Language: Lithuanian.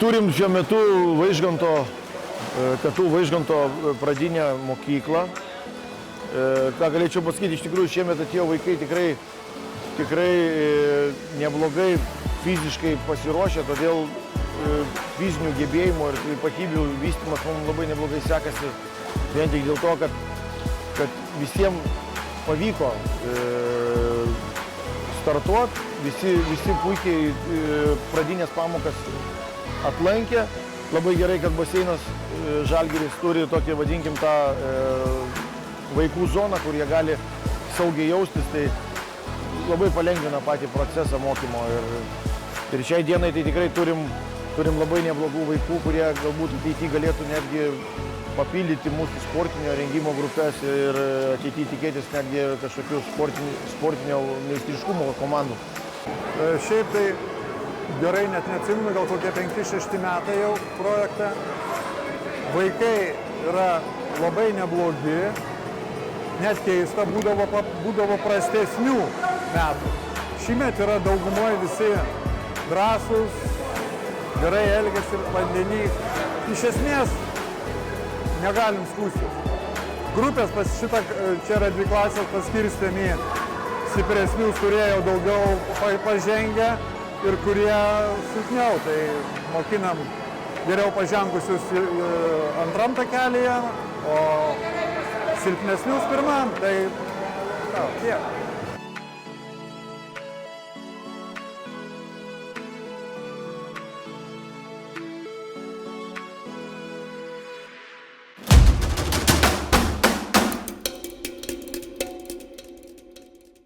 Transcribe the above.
Turim šiuo metu Katų Vaižganto pradinę mokyklą. Ką galėčiau pasakyti, iš tikrųjų šiemet atėjo vaikai tikrai neblogai fiziškai pasiruošę, todėl fizinių gebėjimų ir ypatybių vystymas mums labai neblogai sekasi, vien tik dėl to, kad visiems pavyko startuoti, visi puikiai pradinės pamokas atlankė. Labai gerai, kad baseinas Žalgiris turi tokį, vadinkim, tą vaikų zoną, kur jie gali saugiai jaustis, tai labai palengvina patį procesą mokymo. Ir šiai dienai tai tikrai turim labai neblogų vaikų, kurie galbūt ateityje galėtų netgi papildyti mūsų sportinio rengimo grupės ir ateityje tikėtis netgi kažkokių sportinio meistriškumo komandų. Šiaip tai gerai, net neatsimenu, gal kokie 5-6 metai jau projekte. Vaikai yra labai neblogi, net keista, būdavo prastesnių metų. Šįmet yra daugumoje visi drąsūs, gerai elgiasi vandenį. Iš esmės negalim skųstis. Grupės čia yra 2 klasės paskirstėmi stipresnius, kurie jau daugiau pažengę ir kurie silpniau. Tai mokinam geriau pažengusius antram takelyje, o silpnesnius pirmam. Tai tiek.